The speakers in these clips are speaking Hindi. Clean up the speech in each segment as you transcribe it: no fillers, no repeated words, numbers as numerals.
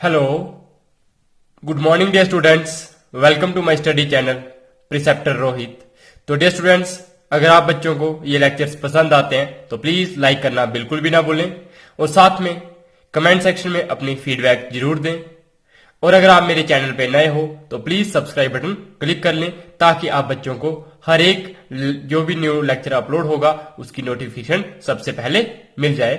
Hello, good morning dear students, welcome to my study channel preceptor Rohit. तो डियर स्टूडेंट्स, अगर आप बच्चों को ये लेक्चर्स पसंद आते हैं तो प्लीज लाइक करना बिल्कुल भी ना भूलें और साथ में कमेंट सेक्शन में अपनी फीडबैक जरूर दें। और अगर आप मेरे चैनल पे नए हो तो प्लीज सब्सक्राइब बटन क्लिक कर लें ताकि आप बच्चों को हर एक जो भी न्यू लेक्चर अपलोड होगा उसकी नोटिफिकेशन सबसे पहले मिल जाए।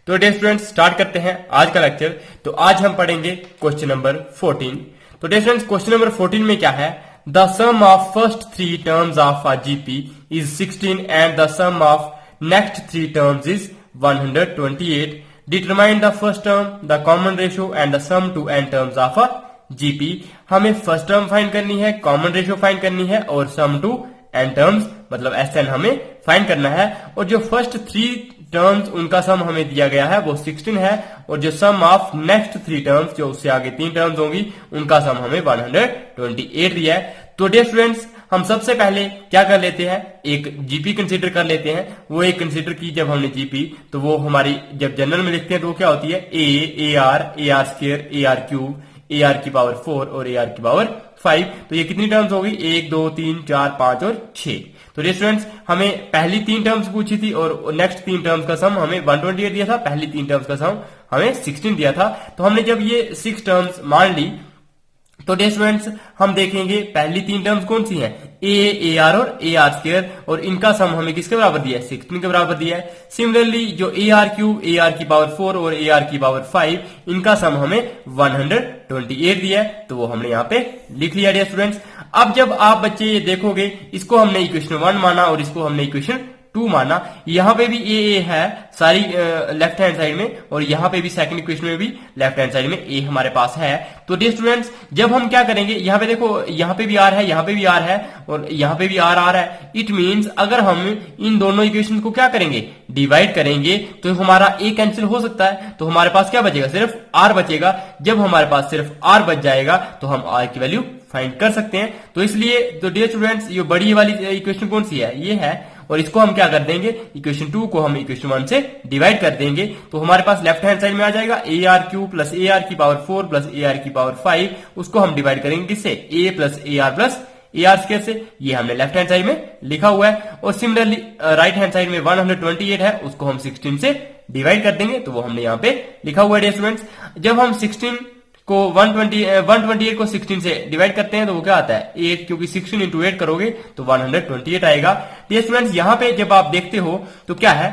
तो डियर स्टूडेंट्स, स्टार्ट करते हैं आज का लेक्चर। तो आज हम पढ़ेंगे क्वेश्चन नंबर 14। तो डियर स्टूडेंट्स, क्वेश्चन नंबर 14 में क्या है? The sum of first 3 terms of a GP is 16 and the sum of next 3 terms is 128। Determine the first term, the common ratio and the sum to n terms of a GP. हमें फर्स्ट टर्म फाइंड करनी है, कॉमन रेशियो फाइंड करनी है और सम टू n टर्म्स मतलब Sn हमें फाइंड करना है। और जो फर्स्ट 3 टर्म्स उनका सम हमें दिया गया है वो 16 है और जो सम ऑफ नेक्स्ट 3 टर्म्स जो उससे आगे 3 टर्म्स होंगी उनका सम हमें 128 दिया है। तो डियर स्टूडेंट्स, हम सबसे पहले क्या कर लेते हैं, एक जीपी कंसीडर कर लेते हैं। वो एक कंसीडर की जब हमने जीपी तो वो हमारी जब जनरल में लिखते हैं तो वो क्या होती है? A are square, A R cube, A R की पावर 4 और ए आर की पावर 5। तो ये कितनी टर्म्स होगी? 1 2 3 4 5 और 6। तो डियर स्टूडेंट्स, हमें पहली 3 टर्म्स पूछी थी और नेक्स्ट 3 टर्म्स का सम हमें 128 दिया था, पहली 3 टर्म्स का सम हमें 16 दिया था। तो हमने जब ये 6 टर्म्स मान ली तो डियर स्टूडेंट्स हम देखेंगे पहली 3 टर्म्स कौन सी हैं? ए आर और ए आर स्क्वायर, और इनका सम हमें किसके बराबर दिया है? 16 के बराबर दिया है। सिमिलरली जो A R cube, A R की पावर 4 और ए आर की पावर 5 इनका सम हमें 128 दिया है। तो वो हमने यहाँ पे लिख लिया डियर स्टूडेंट्स। अब जब आप बच्चे ये देखोगे, इसको हमने इक्वेशन 1 माना और इसको हमने इक्वेशन 2 माना। यहाँ पे भी ए है सारी लेफ्ट हैंड साइड में और यहाँ पे भी सेकंड इक्वेशन में भी लेफ्ट हैंड साइड में ए हमारे पास है। तो डियर स्टूडेंट्स, जब हम क्या करेंगे, यहाँ पे देखो यहाँ पे भी आर है, यहाँ पे भी आर है और यहाँ पे भी आर है। इट मींस अगर हम इन दोनों इक्वेशन को क्या करेंगे, डिवाइड करेंगे तो हमारा ए कैंसिल हो सकता है। तो हमारे पास क्या बचेगा? सिर्फ आर बचेगा। जब हमारे पास सिर्फ आर बच जाएगा तो हम आर की वैल्यू फाइंड कर सकते हैं। तो इसलिए तो डियर स्टूडेंट्स, ये बड़ी वाली इक्वेशन कौन सी है? ये है। और इसको हम क्या कर देंगे, इक्वेशन 2 को हम इक्वेशन 1 से डिवाइड कर देंगे। तो हमारे पास लेफ्ट हैंड साइड में आ जाएगा A R cube plus A R की पावर 4 प्लस ए आर की पावर 5। उसको हम डिवाइड करेंगे किससे? ए प्लस ए आर स्क्वायर से। ये हमने लेफ्ट हैंड साइड में लिखा हुआ है। और सिमिलरली राइट हैंड साइड में 128 है, उसको हम 16 से डिवाइड कर देंगे। तो वो हमने यहाँ पे लिखा हुआ है डियर स्टूडेंट्स। जब हम 16 को 128 को 16 से डिवाइड करते हैं तो वो क्या आता है? 8, क्योंकि 16 इंटू 8 करोगे तो 128 आएगा। डियर स्टूडेंट्स, यहाँ पे जब आप देखते हो तो क्या है,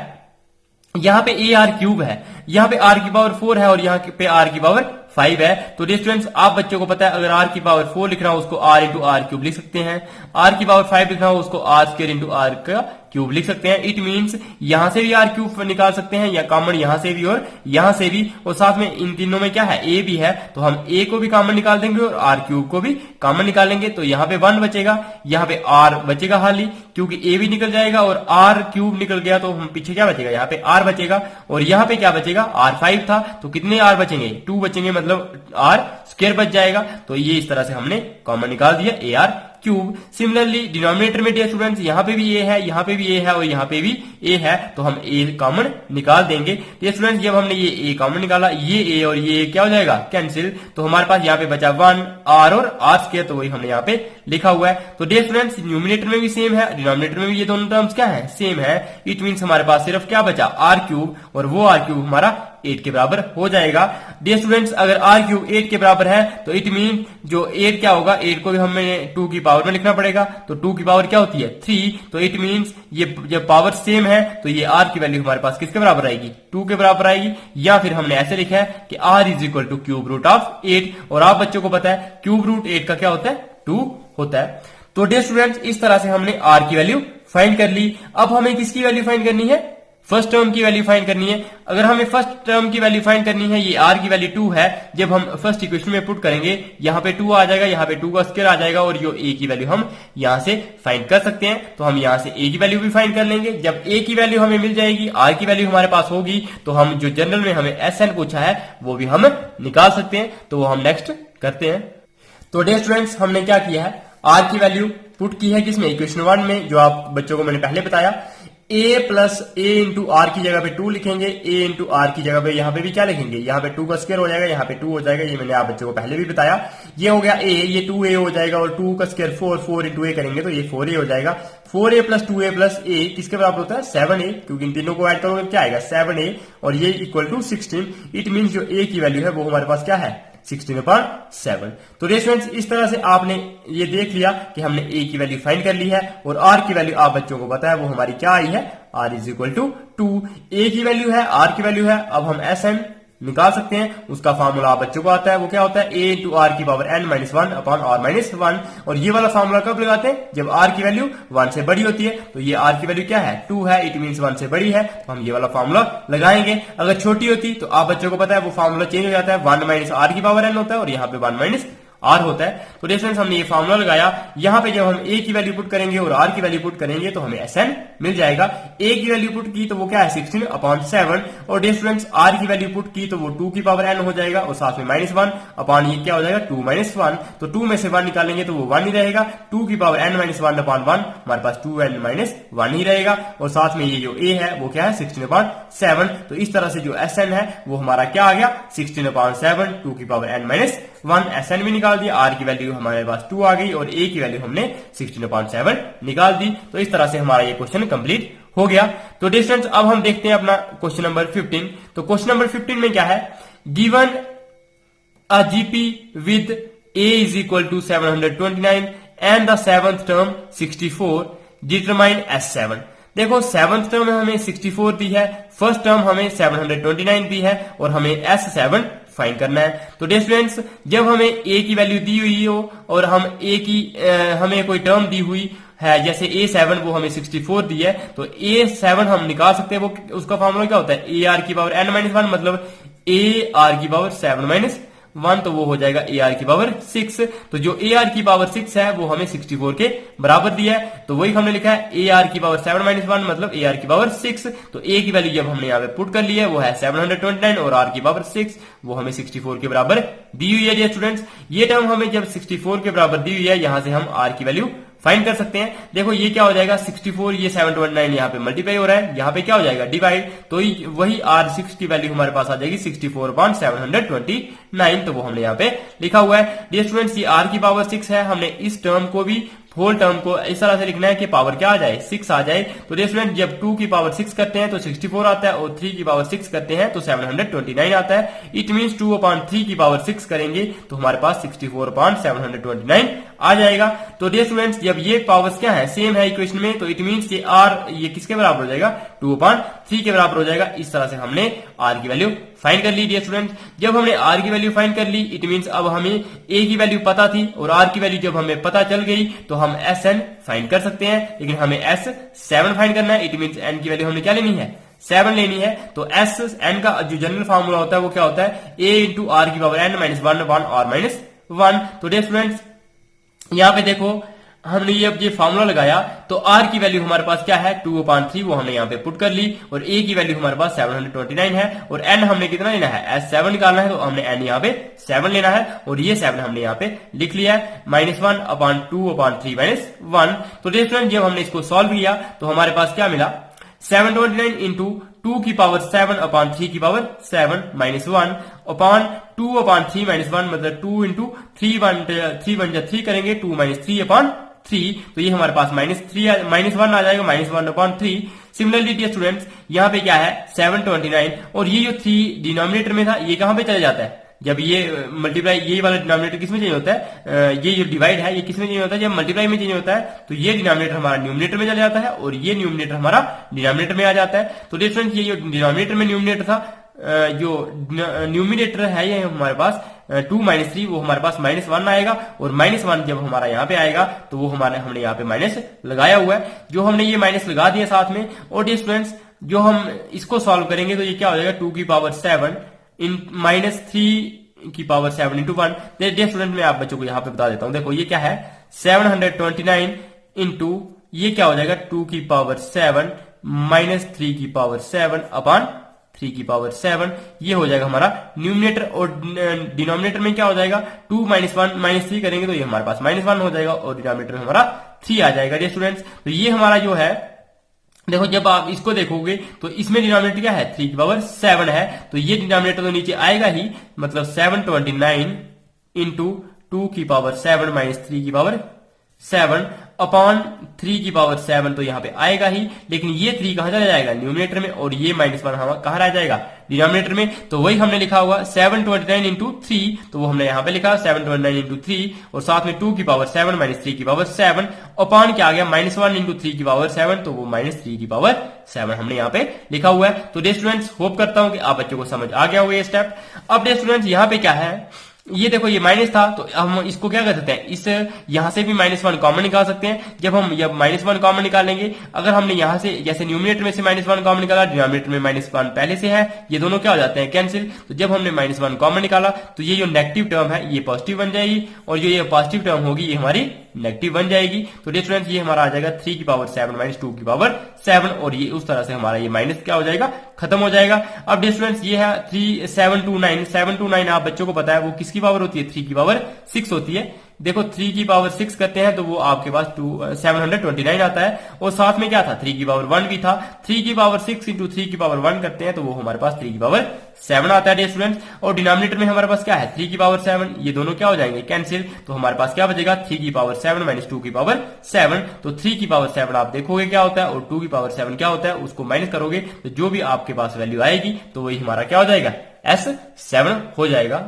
यहाँ पे ए आर क्यूब है, यहाँ पे आर की पावर 4 है और यहाँ पे आर की पावर 5 है। तो डियर स्टूडेंट्स, आप बच्चों को पता है अगर आर की पावर 4 लिखना हो उसको आर इंटू आर क्यूब लिख सकते हैं, आर की पावर 5 लिखना हो उसको आर स्क्वायर इंटू आर का क्यूब लिख सकते हैं। इट मींस यहां से भी आर क्यूब निकाल सकते हैं या कॉमन यहां से भी और यहां से भी। और साथ में इन तीनों में क्या है? ए भी है, तो हम ए को भी कॉमन निकाल देंगे और आर क्यूब को भी कॉमन निकालेंगे। तो यहाँ पे 1 बचेगा, यहाँ पे आर बचेगा हाली, क्योंकि ए भी निकल जाएगा और आर क्यूब निकल गया तो हम पीछे क्या बचेगा? यहाँ पे आर बचेगा। और यहाँ पे क्या बचेगा? आर 5 था, तो कितने आर बचेंगे? 2 बचेंगे, मतलब आर स्क्वायर बच जाएगा। तो ये इस तरह से हमने कॉमन निकाल दिया A R cube. Similarly denominator में डियर स्टूडेंट्स यहाँ पे भी ए है, यहाँ पे भी ए है और यहाँ पे भी ए है, तो हम ए कॉमन निकाल देंगे। डियर स्टूडेंट्स, जब हमने ये ए कॉमन निकाला, ये ए और ये क्या हो जाएगा? कैंसिल। तो हमारे पास यहाँ पे बचा 1 आर और आर स्क्वायर, तो वही हमने यहाँ पे लिखा हुआ है। तो डियर स्टूडेंट्स, न्यूमिनेटर में भी सेम है, डिनोमिनेटर में भी ये दोनों टर्म्स क्या है? सेम है। इट मीन्स हमारे पास सिर्फ क्या बचा? आर क्यूब, और वो आर क्यूब हमारा 8 के बराबर हो जाएगा। डियर स्टूडेंट्स, अगर आर क्यूब 8 के बराबर है तो इट मीन जो 8 क्या होगा? 8 को भी हमें 2 की पावर में लिखना पड़ेगा। तो 2 की पावर क्या होती है? 3। तो इट मीन्स ये जब पावर सेम है तो ये आर की वैल्यू हमारे पास किसके बराबर आएगी? 2 के बराबर आएगी। या फिर हमने ऐसे लिखा है कि R is equal to cube root of 8। और आप बच्चों को पता है क्यूब रूट 8 का क्या होता है? 2 होता है। तो डियर स्टूडेंट्स, इस तरह से हमने आर की वैल्यू फाइंड कर ली। अब हमें किसकी वैल्यू फाइंड करनी है? फर्स्ट टर्म की वैल्यू फाइंड करनी है। अगर हमें फर्स्ट टर्म की वैल्यू फाइंड करनी है, ये आर की वैल्यू 2 है, जब हम फर्स्ट इक्वेशन में पुट करेंगे यहाँ पे 2 आ जाएगा, यहाँ पे 2 का स्क्वायर आ जाएगा और ये ए की वैल्यू हम यहाँ से फाइंड कर सकते हैं। तो हम यहाँ से ए की वैल्यू भी फाइंड कर लेंगे। जब ए की वैल्यू हमें मिल जाएगी, आर की वैल्यू हमारे पास होगी, तो हम जो जनरल में हमें एस एन पूछा है वो भी हम निकाल सकते हैं। तो वो हम नेक्स्ट करते हैं। तो डियर स्टूडेंट्स, हमने क्या किया है? आर की वैल्यू पुट की है किसमें? इक्वेशन 1 में, जो आप बच्चों को मैंने पहले बताया। a plus A into R की जगह पे 2 लिखेंगे, a इंटू आर की जगह पे यहाँ पे भी क्या लिखेंगे, यहाँ पे 2 का स्क्वायर हो जाएगा, यहाँ पे 2 हो जाएगा, ये मैंने आप बच्चों को पहले भी बताया। ये हो गया a, ये 2a हो जाएगा और 2 का स्क्वायर 4 इंटू a करेंगे तो ये 4a हो जाएगा। 4a plus 2a plus a किसके बराबर होता है 7a, क्योंकि इन तीनों को ऐड करोगे क्या आएगा 7a और ये इक्वल टू 16। इट मीन्स जो a की वैल्यू है वो हमारे पास क्या है 16/7। तो स्टूडेंट्स इस तरह से आपने ये देख लिया कि हमने a की वैल्यू फाइंड कर ली है और r की वैल्यू आप बच्चों को पता है वो हमारी क्या आई है r is equal to 2। a की वैल्यू है, r की वैल्यू है, अब हम Sn निकाल सकते हैं। उसका फार्मूला आप बच्चों को आता है, वो क्या होता है a इंटू आर की power n minus 1 upon r minus 1। और ये वाला फार्मूला कब लगाते हैं जब r की वैल्यू 1 से बड़ी होती है। तो ये r की वैल्यू क्या है 2 है, इट मीन्स 1 से बड़ी है, तो हम ये वाला फार्मूला लगाएंगे। अगर छोटी होती तो आप बच्चों को पता है वो फार्मूला चेंज हो जाता है, 1 माइनस r की पावर n होता है और यहाँ पे 1 माइनस r होता है। तो स्टूडेंट्स हमने ये फार्मूला लगाया, यहाँ पे जब हम a की वैल्यू पुट करेंगे और r की वैल्यू पुट करेंगे तो हमें Sn मिल जाएगा। a की वैल्यू पुट की तो वो क्या है 16/7 और स्टूडेंट्स r की वैल्यू पुट की तो वो 2 की पावर n हो जाएगा और साथ में माइनस 1 अपॉन ये क्या हो जाएगा 2 माइनस 1। तो 2 में से 1 निकालेंगे तो वो 1 ही रहेगा, 2 की पावर n माइनस 1 अपॉन 1 हमारे पास 2n माइनस 1 ही रहेगा और साथ में ये जो a है वो क्या है 16/7। तो इस तरह से जो Sn है वो हमारा क्या आ गया 16/7, 2 की पावर n माइनस 1। Sn भी निकाल दिया, r की वैल्यू हमारे पास 2 आ गई और a की वैल्यू हमने 16/7 निकाल दी। तो इस तरह से हमारा ये क्वेश्चन कंप्लीट हो गया। तो स्टूडेंट्स अब हम देखते हैं अपना क्वेश्चन नंबर 15। तो क्वेश्चन नंबर 15 में क्या है, given a GP with a is equal to 729 and the seventh term 64, determine S7। देखो सेवंथ टर्म हमें 64 दी है, फर्स्ट टर्म हमें 729 दी है और हमें S7 फाइंड करना है। तो स्टूडेंट्स जब हमें a की वैल्यू दी हुई हो और हम a की हमें कोई टर्म दी हुई है जैसे a7 वो हमें 64 दी है तो a7 हम निकाल सकते हैं। वो उसका फॉर्मूला क्या होता है ar की पावर n माइनस 1 मतलब ar की पावर 7 माइनस 1 तो वो हो जाएगा ar की पावर 6। तो जो ar की पावर 6 है वो हमें 64 के बराबर दिया है, तो वही हमने लिखा है ar की पावर 7 माइनस 1 मतलब ar की पावर 6। तो a की वैल्यू जब हमने यहाँ पे पुट कर ली है वो है 729 और r की पावर 6 वो हमें 64 के बराबर दी हुई है। स्टूडेंट्स ये टर्म हमें जब 64 के बराबर दी हुई है यहां से हम r की वैल्यू फाइंड कर सकते हैं। देखो ये क्या हो जाएगा 64, ये 729 यहाँ पे मल्टीप्लाई हो रहा है, यहाँ पे क्या हो जाएगा डिवाइड, तो वही r6 की वैल्यू हमारे पास आ जाएगी 64/729, तो वो हमने यहाँ पे लिखा हुआ है। डियर स्टूडेंट्स ये r की पावर 6 है, हमने इस टर्म को भी होल टर्म को इस तरह से लिखना है कि पावर क्या आ जाए 6 आ जाए। तो डियर स्टूडेंट जब 2 की पावर 6 करते हैं तो 64 आता है और 3 की पावर 6 करते हैं तो 729 आता है। इट मीन्स 2/3 की पावर 6 करेंगे तो हमारे पास 64/729 आ जाएगा। तो डियर स्टूडेंट्स जब ये पावर्स क्या है सेम है इक्वेशन में तो इट मीन्स ये r ये किसके बराबर हो जाएगा 2/3 के बराबर हो जाएगा। इस तरह से हमने r की वैल्यू फाइंड कर ली। डियर स्टूडेंट जब हमने r की वैल्यू फाइंड कर ली इट मीन्स अब हमें a की वैल्यू पता थी और r की वैल्यू जब हमें पता चल गई तो हम Sn फाइंड कर सकते हैं, लेकिन हमें S7 फाइंड करना है। इट मीन्स n की वैल्यू हमने क्या लेनी है 7 लेनी है। तो Sn का जो जनरल फार्मूला होता है वो क्या होता है a इंटू आर की power n minus 1 upon r minus 1। तो डियर स्टूडेंट्स यहाँ पे देखो हमने ये फार्मूला लगाया तो r की वैल्यू हमारे पास क्या है 2/3 वो हमने यहाँ पे पुट कर ली और a की वैल्यू हमारे पास 729 है और n हमने कितना लेना है S7 निकालना है तो हमने n यहाँ पे 7 लेना है और ये 7 हमने यहाँ पे लिख लिया है -1/2/3 माइनस 1। तो डिफरेंट जब हमने इसको सॉल्व किया तो हमारे पास क्या मिला 729 इंटू 2 की पावर 7 अपॉन 3 की पावर 7 माइनस 1 अपॉन 2/3 माइनस 1 मतलब 2 इंटू 3 बन 3 करेंगे 2 माइनस 3 अपॉन 3 तो ये हमारे पास -1 आ जाएगा -1/3। सिमिलरली डियर स्टूडेंट्स यहाँ पे क्या है 729 और ये जो 3 डिनोमिनेटर में था ये कहां पे चला जाता है जब ये मल्टीप्लाई ये वाला डिनोमिनेटर किसमें चेंज होता है ये जो डिवाइड है ये किसमें चेंज होता है जब मल्टीप्लाई में चेंज होता है तो ये डिनोमिनेटर हमारा न्यूमिनेटर में चला जाता है और ये न्यूमिनेटर हमारा डिनोमिनेटर में आ जाता है। तो डिफरेंस ये जो डिनोमिनेटर में न्यूमिनेटर था जो न्यूमिनेटर है ये हमारे पास 2 माइनस 3 वो हमारे पास -1 आएगा और -1 जब हमारा यहाँ पे आएगा तो वो हमने यहाँ पे माइनस लगाया हुआ है जो हमने ये माइनस लगा दिया साथ में। और डियर स्टूडेंट्स जो हम इसको सॉल्व करेंगे तो ये क्या हो जाएगा 2 की पावर 7 इन -3 की पावर 7 इंटू 1। डियर स्टूडेंट मैं आप बच्चों को यहाँ पे बता देता हूँ देखो ये क्या है 729 इंटू ये क्या हो जाएगा 2 की पावर 7 -3 की पावर 7 अपॉन 3 की पावर 7 ये हो जाएगा हमारा न्यूमिनेटर और डिनोमिनेटर में क्या हो जाएगा 2 -1 -3 करेंगे तो ये हमारे पास -1 हो जाएगा और डिनोमिनेटर में हमारा 3 आ जाएगा। डियर स्टूडेंट्स तो ये हमारा जो है देखो जब आप इसको देखोगे तो इसमें डिनोमिनेटर क्या है, 3 की पावर 7 है, तो ये डिनोमिनेटर तो नीचे आएगा ही, मतलब 729 इंटू 2 की पावर 7 माइनस 3 की पावर 7 अपॉन 3 की पावर 7 तो यहां पे आएगा ही, लेकिन ये 3 कहां चला जाएगा, न्यूमिनेटर में, और ये -1 हम कहां रह जाएगा, डिनोमिनेटर में। तो वही हमने लिखा होगा 729 इंटू 3, तो वो हमने यहां पे लिखा 729 इंटू 3, और साथ में 2 की पावर 7 माइनस 3 की पावर 7 अपॉन क्या आ गया, -1 इंटू 3 की पावर 7, तो वो -3 की पावर 7 हमने यहाँ पे लिखा हुआ है। तो डे स्टूडेंट्स होप करता हूं कि आप बच्चों को समझ आ गया होगा ये स्टेप। अब डे स्टूडेंट्स यहाँ पे क्या है, ये देखो ये माइनस था, तो हम इसको क्या कर सकते हैं, इस यहां से भी -1 कॉमन निकाल सकते हैं। जब -1 कॉमन निकालेंगे, अगर हमने यहां से जैसे न्यूमिनेटर में से -1 कॉमन निकाला, डिनोमिनेटर में -1 पहले से है, ये दोनों क्या हो जाते हैं, कैंसिल। तो जब हमने -1 कॉमन निकाला तो ये जो नेगेटिव टर्म है ये पॉजिटिव बन जाएगी, और जो ये पॉजिटिव टर्म होगी ये हमारी नेगेटिव बन जाएगी। तो डियर स्टूडेंट्स ये हमारा आ जाएगा 3 की पावर 7 माइनस 2 की पावर 7, और ये उस तरह से हमारा ये माइनस क्या हो जाएगा, खत्म हो जाएगा। अब डियर स्टूडेंट्स ये है 729 आप बच्चों को पता है वो किसकी पावर होती है, 3 की पावर 6 होती है। देखो 3 की पावर 6 करते हैं तो वो आपके पास 729 आता है, और साथ में क्या था, 3 की पावर 1 भी था। 3 की पावर 6 इंटू 3 की पावर 1 करते हैं तो वो हमारे पास 3 की पावर 7 आता है डियर स्टूडेंट्स। और डिनोमिनेटर में हमारे पास क्या है, 3 की पावर 7, ये दोनों क्या हो जाएंगे, कैंसिल। तो हमारे पास क्या बचेगा, 3 की पावर 7 माइनस 2 की पावर 7। तो 3 की पावर 7 आप देखोगे क्या होता है, और 2 की पावर 7 क्या होता है, उसको माइनस करोगे तो जो भी आपके पास वैल्यू आएगी तो वही हमारा क्या हो जाएगा, S7 हो जाएगा।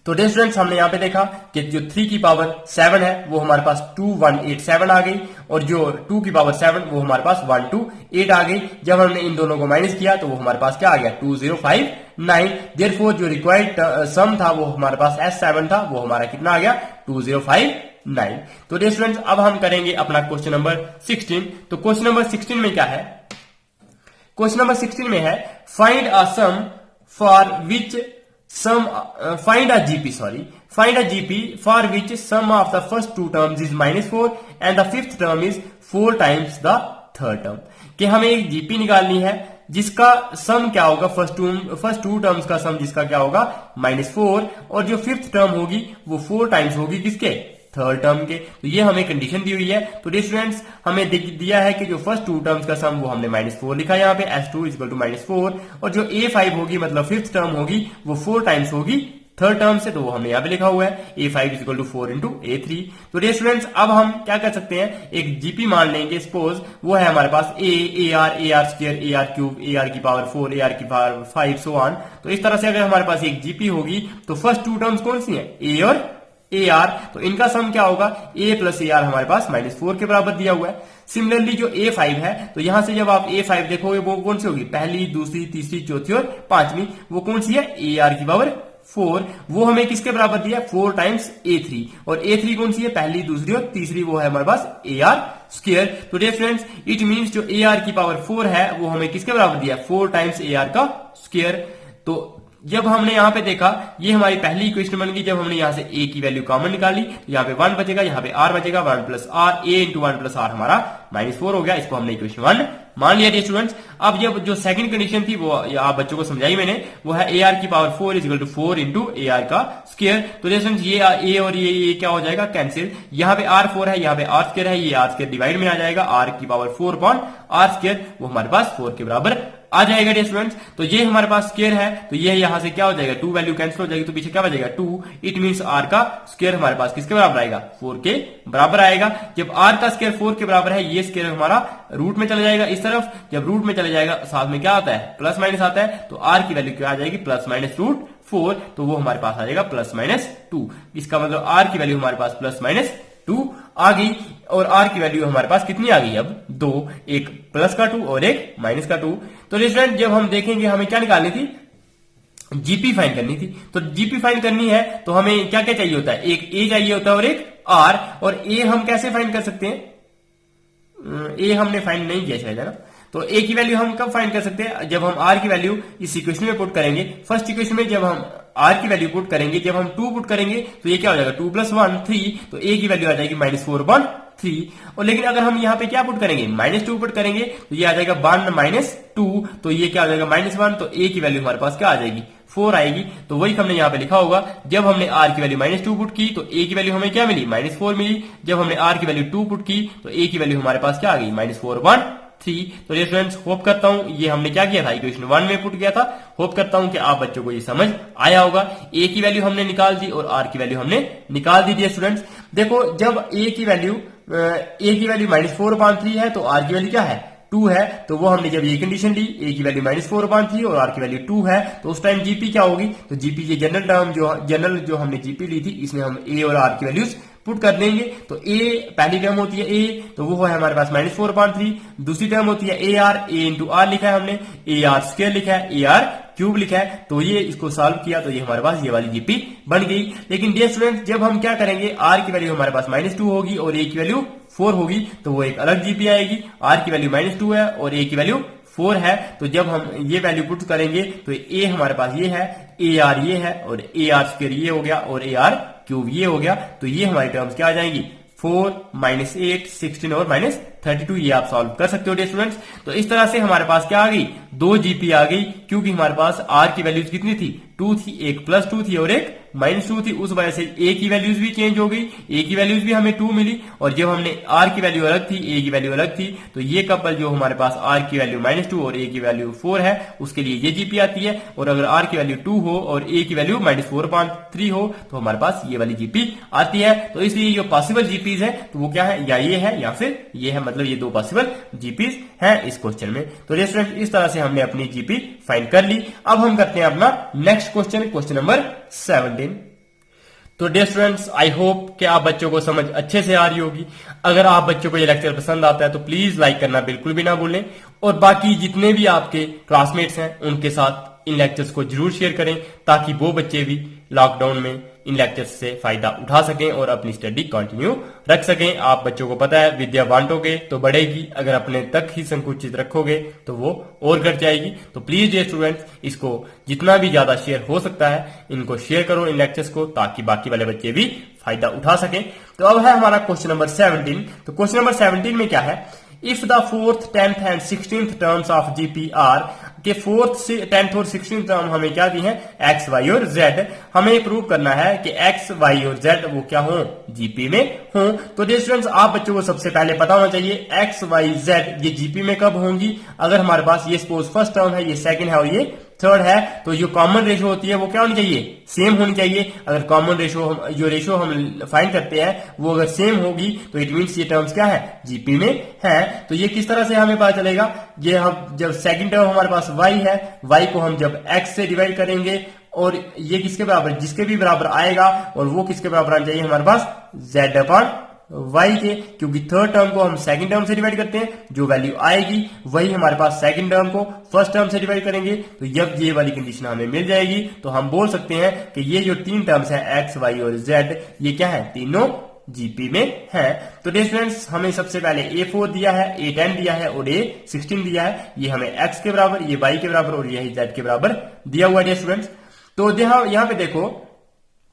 तो डियर स्टूडेंट्स हमने यहाँ पे देखा कि जो 3 की पावर 7 है वो हमारे पास 2187 आ गई, और जो 2 की पावर 7 वो हमारे पास 128 आ गई। जब हमने इन दोनों को माइनस किया तो वो हमारे पास क्या आ गया, 2059। देयरफॉर जो रिक्वायर्ड सम था वो हमारे पास S7 था, वो हमारा कितना आ गया, 2059। तो डियर स्टूडेंट्स अब हम करेंगे अपना क्वेश्चन नंबर 16। तो क्वेश्चन नंबर 16 में क्या है, क्वेश्चन नंबर 16 में है find a sum for which find a GP for which sum of the first two terms is -4 and the fifth term is 4 times the third term। कि हमें एक जीपी निकालनी है जिसका सम क्या होगा, फर्स्ट टू टर्म्स का सम जिसका क्या होगा, -4, और जो फिफ्थ टर्म होगी वो 4 टाइम्स होगी किसके, थर्ड टर्म के। तो ये हमें कंडीशन दी हुई है। तो डियर स्टूडेंट्स हमें दिया है कि जो फर्स्ट टू टर्म्स का सम वो हमने -4 लिखा है यहाँ पे, S2 इक्वल टू -4, और जो A5 होगी मतलब फिफ्थ टर्म होगी वो 4 टाइम्स होगी थर्ड टर्म से, तो वो हमने यहाँ पे लिखा हुआ है A5 equal to 4 into A3। तो डियर स्टूडेंट्स अब हम क्या कर सकते हैं, एक जीपी मान लेंगे, सपोज वो है हमारे पास AR square AR cube AR की पावर 4 AR की पावर 5 सो ऑन। तो इस तरह से अगर हमारे पास एक जीपी होगी तो फर्स्ट टू टर्म्स कौन सी है, A और AR, तो इनका सम क्या होगा, A प्लस AR हमारे पास -4 के बराबर दिया हुआ है। सिमिलरली जो A5 है, तो यहां से जब आप A5 देखोगे वो कौन सी होगी, पहली दूसरी तीसरी चौथी और पांचवी, वो कौन सी है, AR की पावर 4, वो हमें किसके बराबर दिया, 4 टाइम्स A3, और A3 कौन सी है, पहली दूसरी और तीसरी, वो है हमारे पास AR स्क्वायर। तो डियर फ्रेंड्स इट मींस जो AR की पावर 4 है वो हमें किसके बराबर दिया, 4 टाइम्स AR का स्क्वायर। तो जब हमने यहां पे देखा ये हमारी पहली इक्वेशन बन गई, जब हमने यहां से A की वैल्यू कॉमन निकाली तो यहाँ पे 1 बचेगा, यहाँ पे R बचेगा, 1 plus R, A into 1 plus R हमारा -4 हो गया। इसको हमने इक्वेशन 1 मान लिया डियर स्टूडेंट्स। अब जब जो सेकंड कंडीशन थी वो आप बच्चों को समझाई मैंने, वो है AR की power 4 equal to 4 into AR का स्क्वायर। तो डियर स्टूडेंट्स ये A और ये क्या हो जाएगा, कैंसिल। यहाँ पे R4 है, यहाँ पे R स्क्वायर है, ये R स्क्वायर डिवाइड में आ जाएगा, R की पावर 4 अपॉन R स्क्वायर, वो हमारे पास 4 के बराबर आ जाएगा डियर स्टूडेंट्स। तो ये हमारे पास स्क्वायर है, तो ये यहां से क्या हो जाएगा, 2 वैल्यू कैंसिल हो जाएगी, तो पीछे क्या बचेगा 2। इट मींस R का स्क्वायर हमारे पास किसके बराबर आएगा, 4 के बराबर आएगा। जब R का स्क्वायर 4 के बराबर है, ये स्क्वायर हमारा रूट में चला जाएगा इस तरफ, जब रूट में चले जाएगा साथ में क्या आता है, प्लस माइनस आता है, तो R की वैल्यू क्या आ जाएगी, +-√4, तो वो हमारे पास आ जाएगा +-2। इसका मतलब R की वैल्यू हमारे पास +-2 आ गई, और R की वैल्यू हमारे पास कितनी आ गई, अब 2, एक प्लस का 2 और एक माइनस का 2। तो स्टूडेंट जब हम देखेंगे हमें क्या निकालनी थी, जीपी फाइंड करनी थी। तो जीपी फाइंड करनी है तो हमें क्या क्या चाहिए होता है, एक A चाहिए होता है और एक R। और A हम कैसे फाइंड कर सकते हैं, A हमने फाइंड नहीं किया शायद, है ना। तो A की वैल्यू हम कब फाइंड कर सकते हैं, जब हम R की वैल्यू इस इक्वेशन में पुट करेंगे। फर्स्ट इक्वेशन में जब हम R की वैल्यू पुट करेंगे, जब हम 2 पुट करेंगे तो ये क्या हो जाएगा, 2 + 1 3, तो A की वैल्यू आ जाएगी -4/3। और लेकिन अगर हम यहाँ पे क्या पुट करेंगे, -2 पुट करेंगे तो ये आ जाएगा 1 - 2, तो ये क्या आ जाएगा -1, तो A की वैल्यू हमारे पास क्या आ जाएगी, 4 आएगी। तो वही हमने यहाँ पे लिखा होगा, जब हमने R की वैल्यू -2 पुट की तो A की वैल्यू हमें क्या मिली, -4 मिली। जब हमने R की वैल्यू 2 पुट की तो A की वैल्यू हमारे पास क्या आ गई, -4/2। 3। तो ये स्टूडेंट्स होप करता हूं ये हमने क्या किया था, इक्वेशन 1 में पुट किया था। होप करता हूं कि आप बच्चों को ये समझ आया होगा। ए की वैल्यू हमने निकाल दी और आर की वैल्यू हमने निकाल दी थी स्टूडेंट्स। देखो जब ए की वैल्यू -4/3 है तो आर की वैल्यू क्या है, 2 है। तो वो हमने जब ये कंडीशन ली, ए की वैल्यू -4/3 और आर की वैल्यू 2 है, तो उस टाइम जीपी क्या होगी, तो जीपी ये जनरल जो हमने जीपी ली थी, इसमें हम ए और आर की वैल्यूज पुट कर देंगे। तो ए पहली टर्म होती है ए, तो वो है हमारे पास -4/3। दूसरी टर्म होती है A R, A into R लिखा है हमने, ए आर स्क्वायर लिखा है, ए आर क्यूब लिखा है। तो ये इसको सॉल्व किया तो ये हमारे पास ये वाली जीपी बन गई। लेकिन डियर स्टूडेंट जब हम क्या करेंगे, आर की वैल्यू हमारे पास -2 होगी और ए की वैल्यू 4 होगी, तो वो एक अलग जीपी आएगी। आर की वैल्यू -2 है और ए की वैल्यू 4 है, तो जब हम ये वैल्यू पुट करेंगे तो ए हमारे पास ये है, ए आर ये है और ए आर स्क्वायर ये हो गया और ए आर क्यूब ये हो गया। तो ये हमारी टर्म्स क्या आ जाएंगी, 4 -8 16 और -32। ये आप सॉल्व कर सकते हो डियर स्टूडेंट्स। तो इस तरह से हमारे पास क्या आ गई, 2 जीपी आ गई, क्योंकि हमारे पास आर की वैल्यूज कितनी थी, 2 थी, एक +2 थी और एक -2 थी। उस वजह से ए की वैल्यूज भी चेंज हो गई, ए की वैल्यूज भी हमें 2 मिली। और जब हमने आर की वैल्यू अलग थी, ए की वैल्यू अलग थी, तो ये कपल जो हमारे पास आर की वैल्यू -2 और ए की वैल्यू 4 है, उसके लिए ये जीपी आती है। और अगर आर की वैल्यू 2 हो और ए की वैल्यू -4/3 हो, तो हमारे पास ये वाली जीपी आती है। तो इसलिए जो पॉसिबल जीपीज है तो वो क्या है, या ये है या फिर ये है, मतलब ये 2 पॉसिबल जीपीज हैं इस क्वेश्चन में। तो स्टूडेंट इस तरह से हमने अपनी जीपी फाइंड कर ली। अब हम करते हैं अपना नेक्स्ट क्वेश्चन नंबर 17। तो डियर स्टूडेंट्स आई होप कि आप बच्चों को समझ अच्छे से आ रही होगी। अगर आप बच्चों को ये लेक्चर पसंद आता है तो प्लीज लाइक करना बिल्कुल भी ना भूलें, और बाकी जितने भी आपके क्लासमेट्स हैं उनके साथ इन लेक्चर्स को जरूर शेयर करें, ताकि वो बच्चे भी लॉकडाउन में इन लेक्चर्स से फायदा उठा सकें और अपनी स्टडी कंटिन्यू रख सकें। आप बच्चों को पता है विद्या बांटोगे तो बढ़ेगी, अगर अपने तक ही संकुचित रखोगे तो वो और घट जाएगी। तो प्लीज डियर स्टूडेंट्स इसको जितना भी ज्यादा शेयर हो सकता है इनको शेयर करो इन लेक्चर्स को, ताकि बाकी वाले बच्चे भी फायदा उठा सकें। तो अब है हमारा क्वेश्चन नंबर 17। तो क्वेश्चन नंबर 17 में क्या है, if the 4th, 10th and 16th terms of GP are के 4th, 10th और 16th टर्म हमें क्या दी है, एक्स वाई और जेड। हमें प्रूव करना है कि एक्स वाई और जेड वो क्या हो, जीपी में हो। तो डियर स्टूडेंट्स आप बच्चों को सबसे पहले पता होना चाहिए एक्स वाई जेड ये जीपी में कब होंगी। अगर हमारे पास ये सपोज फर्स्ट टर्म है, ये सेकंड है और ये थर्ड है, तो जो कॉमन रेशो होती है वो क्या होनी चाहिए, सेम होनी चाहिए। अगर कॉमन रेशो जो रेशो हम फाइंड करते हैं वो अगर सेम होगी तो इट मींस ये टर्म्स क्या है, जीपी में है। तो ये किस तरह से हमें पता चलेगा, ये हम जब सेकंड टर्म हमारे पास y है, y को हम जब x से डिवाइड करेंगे और ये किसके बराबर, जिसके भी बराबर आएगा, और वो किसके बराबर आना चाहिए हमारे पास, z/y के, क्योंकि थर्ड टर्म को हम सेकंड टर्म से डिवाइड करते हैं, जो वैल्यू आएगी वही हमारे पास सेकंड टर्म को फर्स्ट टर्म से डिवाइड करेंगे। तो जब ये वाली कंडीशन हमें मिल जाएगी तो हम बोल सकते हैं कि ये जो 3 टर्म्स हैं x, y और z, ये क्या है, तीनों जीपी में है। तो डियर स्टूडेंट्स हमें सबसे पहले A4 दिया है, A10 दिया है और A16 दिया है। ये हमें x के बराबर, ये y के बराबर और यही z के बराबर दिया हुआ है डियर स्टूडेंट्स। तो यहाँ पे देखो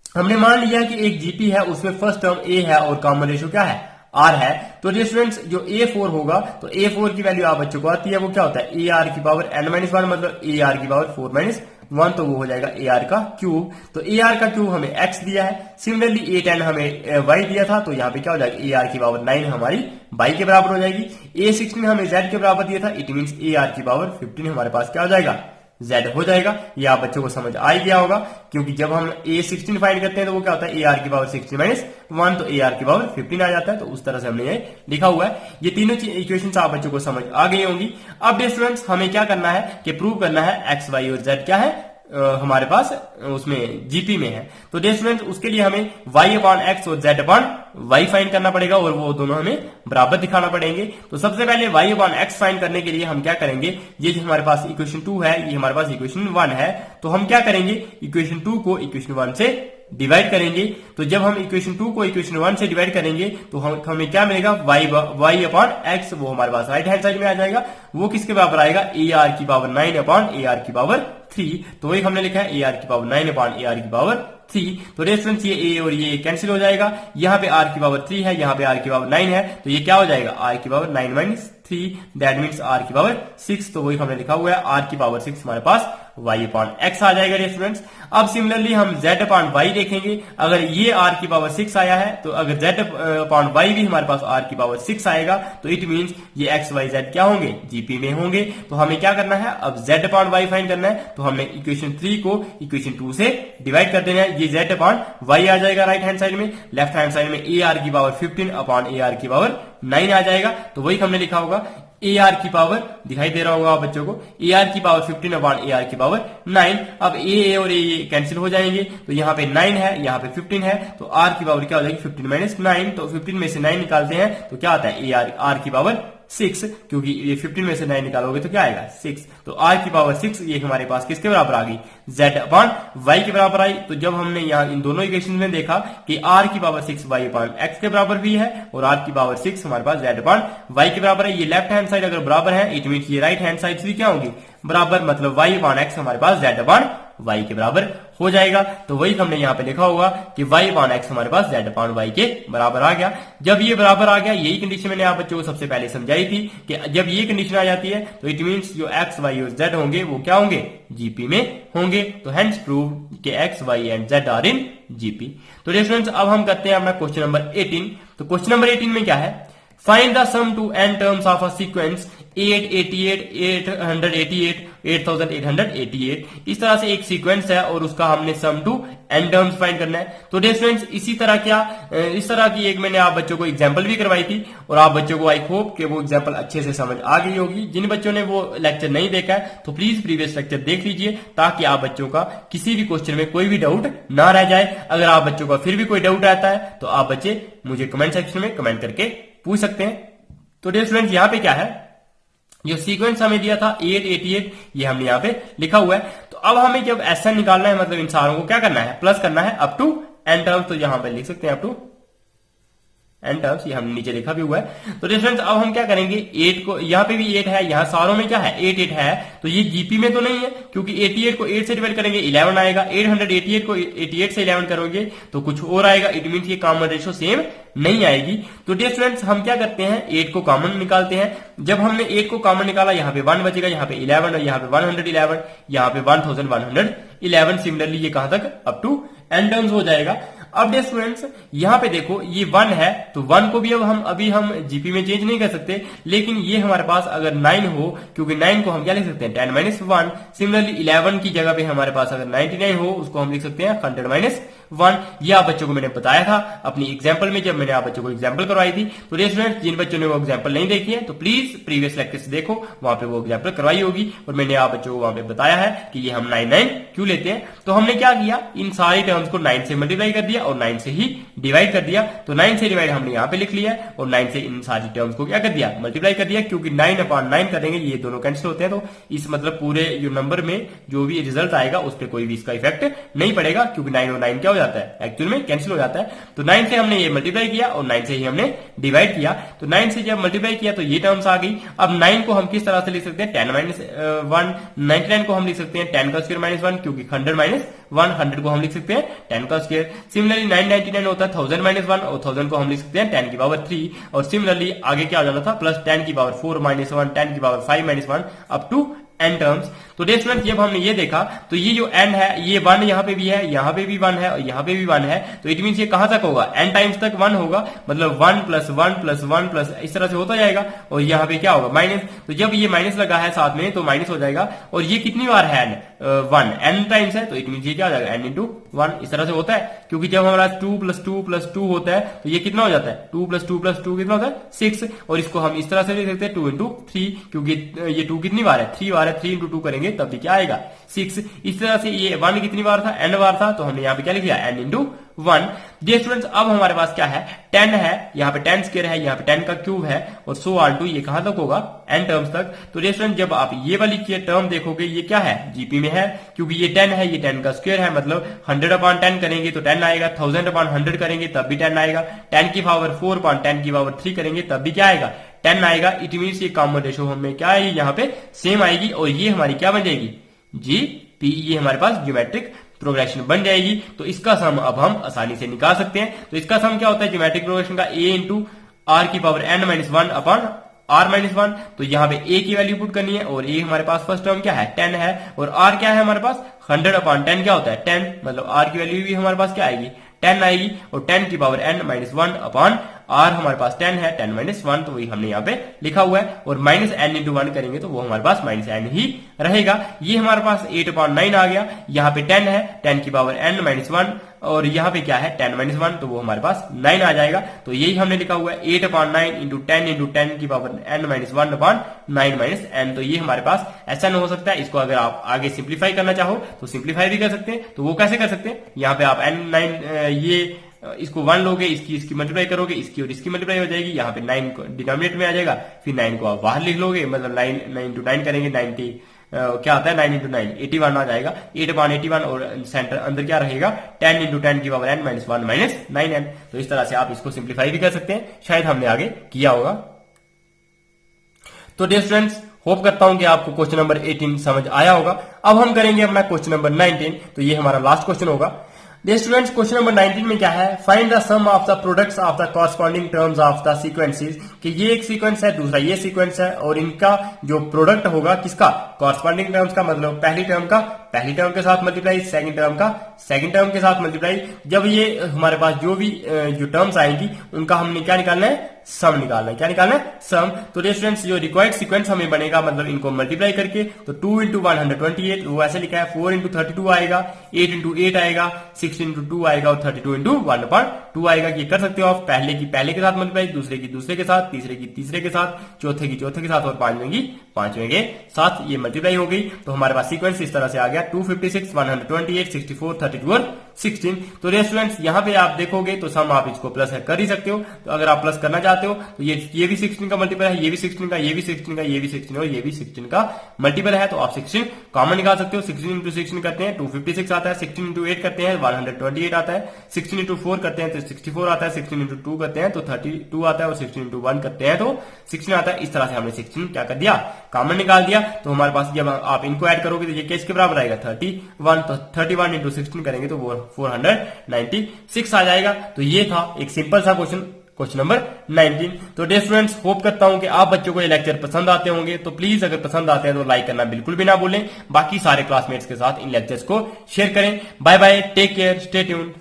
हमने मान लिया कि एक जीपी है, उसमें फर्स्ट टर्म a है और कॉमन रेशियो क्या है, r है। तो डियर स्टूडेंट्स जो A4 होगा, तो A4 की वैल्यू आप बच्चों को आती है, वो क्या होता है, AR की पावर n-1 मतलब AR की पावर 4-1, तो वो हो जाएगा AR का क्यूब। तो AR का क्यूब हमें x दिया है। सिमिलरली A10 हमें y दिया था, तो यहाँ पे क्या हो जाएगा, AR की पावर 9 हमारी y के बराबर हो जाएगी। A16 हमें z के बराबर दिया था, इट मींस AR की पावर 15 हमारे पास क्या हो जाएगा, z हो जाएगा। ये आप बच्चों को समझ आ ही गया होगा, क्योंकि जब हम A16 फाइंड करते हैं तो वो क्या होता है, AR की पावर 16-1, तो AR की पावर 15 आ जाता है। तो उस तरह से हमने ये लिखा हुआ है। ये तीनों इक्वेशंस आप बच्चों को समझ आ गई होंगी। अब डियर स्टूडेंट्स हमें क्या करना है कि प्रूव करना है एक्स वाई और जेड क्या है, हमारे पास उसमें जीपी में है। तो डियर स्टूडेंट्स उसके लिए हमें y/x और z/y फाइंड करना पड़ेगा, और वो दोनों हमें बराबर दिखाना पड़ेंगे। तो सबसे पहले y/x फाइंड करने के लिए हम क्या करेंगे, ये जो हमारे पास इक्वेशन 2 है, ये हमारे पास इक्वेशन 1 है, तो हम क्या करेंगे, इक्वेशन 2 को इक्वेशन 1 से डिवाइड करेंगे। तो जब हम इक्वेशन 2 को इक्वेशन 1 से डिवाइड करेंगे तो हमें क्या मिलेगा, y/x, वो हमारे पास राइट हैंड साइड में आ जाएगा। वो किसके बराबर आएगा, AR की पावर 9/AR की पावर 3। तो वही हमने लिखा है AR की पावर 9/AR की पावर 3। तो स्टूडेंट्स ये a और ये कैंसिल हो जाएगा, यहाँ पे r की पावर 3 है, यहाँ पे r की पावर 9 है, तो ये क्या हो जाएगा r की power 9 minus 3, that means r की पावर 6। तो वही हमने लिखा हुआ है r की पावर 6 हमारे पास y अपॉन x आ जाएगा स्टूडेंट्स। अब सिमिलरली हम z अपॉन y देखेंगे, अगर ये r की पावर 6 आया है तो अगर z अपॉन y भी हमारे पास r की पावर 6 आएगा तो इट मीन्स ये x y z क्या होंगे, जीपी में होंगे। तो हमें क्या करना है, अब z अपॉन y फाइंड करना है, तो हमने इक्वेशन 3 को इक्वेशन 2 से डिवाइड कर देना है। ये z अपॉन y आ जाएगा राइट हैंड साइड में, लेफ्ट हैंड साइड में ar की पावर 15 अपॉन ar की पावर 9 आ जाएगा। तो वही हमने लिखा होगा AR की पावर, दिखाई दे रहा होगा आप बच्चों को, AR की पावर 15 अपॉन AR की पावर 9। अब A और A कैंसिल हो जाएंगे, तो यहाँ पे 9 है, यहाँ पे 15 है, तो R की पावर क्या हो जाएगी 15 माइनस 9। तो 15 में से 9 निकालते हैं तो क्या आता है R की पावर 6, क्योंकि ये 15 में से 9 निकालोगे तो क्या आएगा 6। तो r की पावर 6 ये हमारे पास किसके बराबर आ गई, z अपॉन y के बराबर आई। तो जब हमने यहाँ इन दोनों इक्वेशन में देखा कि r की पावर 6 y अपॉन x के बराबर भी है और r की पावर 6 हमारे पास z अपॉन y के बराबर है, ये लेफ्ट हैंड साइड अगर बराबर है इट मीन ये राइट हैंड साइड भी क्या होगी बराबर, मतलब y अपॉन x हमारे पास z अपॉन y के बराबर हो जाएगा। तो वही हमने यहाँ पे लिखा होगा कि y अपॉन x हमारे पास z अपॉन y के बराबर आ गया। जब ये बराबर आ गया, यही कंडीशन मैंने आप बच्चों को सबसे पहले समझाई थी कि जब ये कंडीशन आ जाती है तो इट मीन्स जो x y और z होंगे वो क्या होंगे, जीपी में होंगे। तो हेंस प्रूव कि x y and z are in GP. तो स्टूडेंट्स अब हम करते हैं अपना क्वेश्चन नंबर 18। तो क्वेश्चन नंबर 18 में क्या है, find the sum to n terms of a sequence 888 888 8888। इस तरह से एक सीक्वेंस है और उसका हमने सम टू n टर्म्स फाइंड करना है। तो स्टूडेंट्स इसी तरह क्या, इस तरह की एक मैंने आप बच्चों को एग्जांपल भी करवाई थी और आप बच्चों को आई होप कि वो एग्जांपल अच्छे से समझ आ गई होगी। जिन बच्चों ने वो लेक्चर नहीं देखा है तो प्लीज प्रीवियस लेक्चर देख लीजिए, ताकि आप बच्चों का किसी भी क्वेश्चन में कोई भी डाउट ना रह जाए। अगर आप बच्चों का फिर भी कोई डाउट आता है तो आप बच्चे मुझे कमेंट सेक्शन में कमेंट करके पूछ सकते हैं। तो डियर स्टूडेंट्स यहाँ पे क्या है, जो सीक्वेंस हमें दिया था 888 ये हमने यहाँ पे लिखा हुआ है। तो अब हमें जब एसएन निकालना है, मतलब इन सारों को क्या करना है, प्लस करना है अप टू एन टर्म्स। तो यहाँ पे लिख सकते हैं अप टू एन टर्म्स, ये हमने नीचे लिखा भी हुआ है। तो स्टूडेंट्स अब हम क्या करेंगे, 8 को यहाँ पे भी 8 है, यहाँ सारों में क्या है 8 है, तो ये जीपी में तो नहीं है क्योंकि 88 को 8 से डिवाइड करेंगे 11 आएगा, 888 को 88 से 11 करोगे तो कुछ और आएगा, इट मीन ये कॉमन रेशो सेम नहीं आएगी। तो डियर स्टूडेंट्स हम क्या करते हैं, 8 को कॉमन निकालते हैं। जब हमने 8 को कॉमन निकाला, यहाँ पे 1 बचेगा, यहाँ पे 11 और यहाँ पे 111, यहाँ पे 1111। सिमिलरली ये कहां तक, अप टू एन टर्म्स हो जाएगा। अब डियर स्टूडेंट्स यहाँ पे देखो ये 1 है, तो 1 को भी अब हम जीपी में चेंज नहीं कर सकते, लेकिन ये हमारे पास अगर 9 हो, क्योंकि 9 को हम क्या लिख सकते हैं 10 माइनस 1। सिमिलरली 11 की जगह पे हमारे पास अगर 99 हो, उसको हम लिख सकते हैं 100 माइनस 1। ये आप बच्चों को मैंने बताया था अपनी एग्जाम्पल में, जब मैंने आप बच्चों को एग्जाम्पल करवाई थी। तो डियर स्टूडेंट्स जिन बच्चों ने वो एग्जाम्पल नहीं देखी है तो प्लीज प्रीवियस लेक्चर्स देखो, वहां पे वो एग्जाम्पल करवाई होगी और मैंने आप बच्चों को वहां पे बताया है कि ये हम 99 क्यों लेते हैं। तो हमने क्या किया, इन सारी टर्म्स को 9 से मल्टीप्लाई कर दिया और 9 से ही डिवाइड कर दिया। तो 9 से डिवाइड हमने यहाँ पे लिख लिया और 9 से इन सारी टर्म्स को क्या कर दिया, मल्टीप्लाई कर दिया, क्योंकि 9 अपॉन 9 करेंगे ये दोनों कैंसिल होते हैं। तो इस मतलब पूरे जो नंबर में जो भी रिजल्ट आएगा उस पर कोई भी इसका इफेक्ट नहीं पड़ेगा, क्योंकि 9 और 9 क्या हो जाता है, एक्चुअल में कैंसिल हो जाता है। तो 9 से हमने ये मल्टीप्लाई किया और 9 से ही हमने डिवाइड किया। तो 9 से जब मल्टीप्लाई किया तो ये टर्म्स आ गई। अब 9 को हम किस तरह से लिख सकते हैं, 10 माइनस 1। 99 को हम लिख सकते हैं 10 का स्क्वायर माइनस 1, क्योंकि 100 माइनस 100 को हम लिख सकते हैं 10 का स्क्वायर। सिमिलरली 999 होता है 1000 माइनस 1 और 1000 को हम लिख सकते हैं 10 की पावर 3। और सिमिलरली आगे क्या हो जाता था, प्लस 10 की पावर 4 माइनस 1, 10 की power 5 minus 1 up to n terms. तो स्टूडेंट जब हमने ये देखा तो ये जो n है ये 1 यहाँ पे भी है, यहाँ पे भी 1 है और यहाँ पे भी 1 है। तो इट मीन्स ये कहां तक होगा, n टाइम्स तक 1 होगा, मतलब 1 प्लस 1 प्लस 1 प्लस इस तरह से होता जाएगा। और यहाँ पे क्या होगा माइनस, तो जब ये माइनस लगा है साथ में तो माइनस हो जाएगा। और ये कितनी बार है, 1 n टाइम्स है, तो इट मीन्स ये क्या हो जाएगा n इंटू 1 इस तरह से होता है। क्योंकि जब हमारा 2 प्लस 2 प्लस 2 होता है तो ये कितना हो जाता है, 2 प्लस 2 प्लस 2 कितना होता है 6। और इसको हम इस तरह से लिख सकते हैं 2 इंटू 3, क्योंकि ये 2 कितनी बार है, 3 बार है, 3 इंटू 2 करेंगे तब भी क्या आएगा 6। इस तरह से ये 1 कितनी बार था, n बार था, तो हमने यहाँ पे क्या लिख लिया n इंटू 1। डियर स्टूडेंट्स अब हमारे पास क्या है, 10 है, यहाँ पे 10 स्क्वायर है, यहाँ पे 10 का क्यूब है और सो ऑन टू ये कहां तक होगा n टर्म्स तक। तो डियर स्टूडेंट जब आप ये वाली टर्म देखोगे ये क्या है, जीपी में है, क्योंकि ये 10 है, ये 10 का स्क्वायर है, मतलब 100 अपॉन 10 करेंगे तो 10 आएगा, 1000 अपॉन 100 करेंगे तब भी 10 आएगा, 10 की पावर 4 अपॉन 10 की पावर 3 करेंगे तब भी क्या आएगा 10 आएगा। इट मीन्स ये कॉमन रेशो हमें क्या आएगी, यहाँ पे सेम आएगी और ये हमारी क्या बन जाएगी, जी पी, ये हमारे पास ज्योमेट्रिक प्रोग्रेशन बन जाएगी। तो इसका सम अब हम आसानी से निकाल सकते हैं। तो इसका सम क्या होता है, ज्योमेट्रिक प्रोग्रेशन का a इंटू आर की power n minus one upon r minus one. तो यहाँ पे a की वैल्यू पुट करनी है और a हमारे पास फर्स्ट टर्म क्या है 10 है और r क्या है हमारे पास 100 अपॉन 10 क्या होता है 10, मतलब r की वैल्यू भी हमारे पास क्या आएगी 10 आएगी और 10 की power n minus one upon r हमारे पास 10 है 10 माइनस वन, तो वही हमने यहाँ पे लिखा हुआ है और माइनस n इंटू वन करेंगे तो वो हमारे पास माइनस n ही रहेगा। ये हमारे पास 8/9 आ गया, यहाँ पे 10 है 10 की पावर n माइनस वन और यहाँ पे क्या है 10 माइनस वन, तो वो हमारे पास 9 आ जाएगा। तो यही हमने लिखा हुआ है 8/9 इंटू 10 की power n minus one upon 9 minus n। तो ये हमारे पास ऐसा नहीं हो सकता है। इसको अगर आप आगे सिंप्लीफाई करना चाहो तो सिंप्लीफाई भी कर सकते हैं। तो वो कैसे कर सकते हैं, यहाँ पे आप n9 इसको 1 लोगे, इसकी मल्टीप्लाई करोगे, इसकी और इसकी मल्टीप्लाई हो जाएगी, यहाँ पे 9 को डिनोमिनेटर में आ जाएगा, फिर 9 को आप बाहर लिख लोगे, मतलब 9 इंटू 9 करेंगे 90 क्या आता है 9 इंटू 9 81 आ जाएगा 8/81 और सेंटर अंदर क्या रहेगा 10 इंटू 10 की power n minus one minus 9n। तो इस तरह से आप इसको सिंप्लीफाई भी कर सकते हैं, शायद हमने आगे किया होगा। तो डियर स्टूडेंट्स, होप करता हूं कि आपको क्वेश्चन नंबर 18 समझ आया होगा। अब हम करेंगे अपना क्वेश्चन नंबर 19, तो ये हमारा लास्ट क्वेश्चन होगा। डियर स्टूडेंट्स, क्वेश्चन नंबर 19 में क्या है, find the sum of the products of the corresponding terms of the sequences, कि ये एक सीक्वेंस है दूसरा ये सीक्वेंस है और इनका जो प्रोडक्ट होगा किसका कॉरस्पॉन्डिंग टर्म्स का, मतलब पहली टर्म का पहली टर्म के साथ मल्टीप्लाई, सेकंड टर्म का सेकंड टर्म के साथ मल्टीप्लाई। जब ये हमारे पास जो भी जो टर्म्स आएंगी उनका हमने क्या निकालना है, सम निकालना है। क्या निकालना है, सम। तो डियर स्टूडेंट्स, जो रिक्वायर्ड सीक्वेंस हमें बनेगा, मतलब इनको मल्टीप्लाई करके, तो 2 इंटू 128 वो ऐसे लिखा है, 4 इंटू 32 आएगा, 8 इंटू 8 आएगा, 6 इंटू 2 आएगा और 32 इंटू 1/2 आएगा। ये कर सकते हो आप, पहले की पहले के साथ मल्टीप्लाई, दूसरे की दूसरे के साथ, तीसरे की तीसरे के साथ, चौथे की चौथे के साथ और पांचवें की पांचवें के साथ, ये मल्टीप्लाई हो गई। तो हमारे पास सीक्वेंस इस तरह से आ गया 256, 128, 64, 32 और 16। तो डियर स्टूडेंट्स, यहाँ पे आप देखोगे तो सम आप इसको प्लस कर ही सकते हो। तो अगर आप प्लस करना चाहते हो तो ये भी 16 का मल्टीपल है, ये भी 16 का, ये भी 16 का, ये भी 16 और ये भी 16 का मल्टीपल है। तो आप 16 कॉमन निकाल सकते हो। 16 इंटू 16 करते हैं 256 आता है, 16 इंटू 8 करते हैं 128 आता है, 16 इंटू 4 करते हैं तो 64 आता है, 16 इंटू 2 करते हैं तो 32 आता है और 16 इंटू 1 करते हैं तो 16 आता है। इस तरह से हमने 16 क्या कर दिया, कॉमन निकाल दिया। तो हमारे पास जब आप इनको ऐड करोगे तो ये किसके बराबर आएगा 31, तो 31 इंटू 16 करेंगे तो वो 496 आ जाएगा। तो ये था एक सिंपल सा क्वेश्चन नंबर 19। तो डियर स्टूडेंट्स, होप करता हूं कि आप बच्चों को ये लेक्चर पसंद आते होंगे। तो प्लीज अगर पसंद आते हैं तो लाइक करना बिल्कुल भी ना भूलें। बाकी सारे क्लासमेट्स के साथ इन लेक्चर्स को शेयर करें। Bye bye, take care, stay tuned.